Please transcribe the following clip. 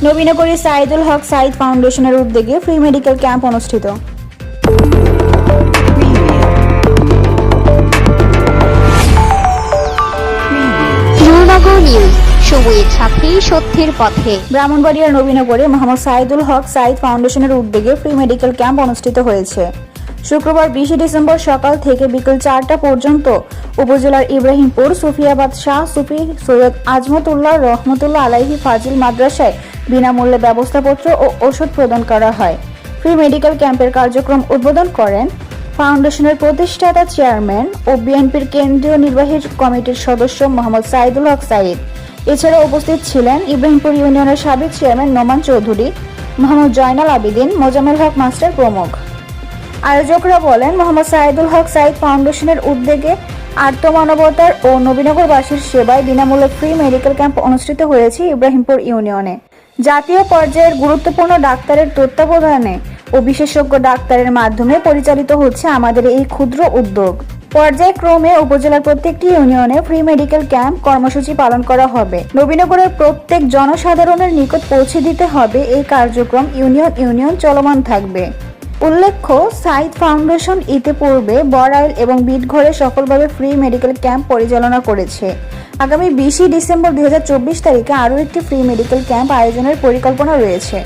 নবীনগরী সাইদুল হক সাইদ ফাউন্ডেশনের উদ্যোগে free medical camp অনুষ্ঠিত। নূরনগর নিউজ, সময়ের সাথে সত্যের পথে। ব্রাহ্মণবাড়িয়ার নবীনগরে মোহাম্মদ সাইদুল হক সাইদ ফাউন্ডেশনের উদ্যোগে ফ্রি মেডিকেল ক্যাম্প অনুষ্ঠিত হয়েছে। শুক্রবার 20 ডিসেম্বর সকাল থেকে বিকেল 4টা পর্যন্ত উপজেলার ইব্রাহিমপুর, সুফিয়াবাদ, শাহ সুফি সৈয়দ আজমতুল্লাহ রহমতুল্লাহ আলাইহি ফাজিল মাদ্রাসায় বিনামূল্যে ব্যবস্থাপত্র ও ওষুধ প্রদান করা হয়। ফ্রি মেডিকেল ক্যাম্পের কার্যক্রম উদ্বোধন করেন ফাউন্ডেশনের প্রতিষ্ঠাতা চেয়ারম্যান ও বিএনপির কেন্দ্রীয় নির্বাহী কমিটির সদস্য মোহাম্মদ সাইদুল হক সাইদ। এছাড়া উপস্থিত ছিলেন ইব্রাহিমপুর ইউনিয়নের সাবেক চেয়ারম্যান নোমান চৌধুরী, মোহাম্মদ জয়নাল আবেদিন, মোজাম্মেল হক মাস্টার প্রমুখ। আয়োজকরা বলেন, মোহাম্মদ সাইদুল হক সাইদ ফাউন্ডেশনের উদ্যোগে আর্তমানবতার ও নবীনগরবাসীর সেবায় বিনামূল্যে ফ্রি মেডিকেল ক্যাম্প অনুষ্ঠিত হয়েছে ইব্রাহিমপুর ইউনিয়নে। জাতীয় পর্যায়ের গুরুত্বপূর্ণ ডাক্তারের তত্ত্বাবধানে ও বিশেষজ্ঞ ডাক্তারের মাধ্যমে পরিচালিত হচ্ছে আমাদের এই ক্ষুদ্র উদ্যোগ। পর্যায়ক্রমে উপজেলার প্রত্যেকটি ইউনিয়নে ফ্রি মেডিকেল ক্যাম্প কর্মসূচি পালন করা হবে। নবীনগরের প্রত্যেক জনসাধারণের নিকট পৌঁছে দিতে হবে এই কার্যক্রম ইউনিয়ন চলমান থাকবে। উল্লেখ্য, সাইদ ফাউন্ডেশন ইতিপূর্বে বড়াইল এবং বিটঘরে সফলভাবে ফ্রি মেডিকেল ক্যাম্প পরিচালনা করেছে। আগামী 20 ডিসেম্বর 2024 তারিখে আরও একটি ফ্রি মেডিকেল ক্যাম্প আয়োজনের পরিকল্পনা রয়েছে।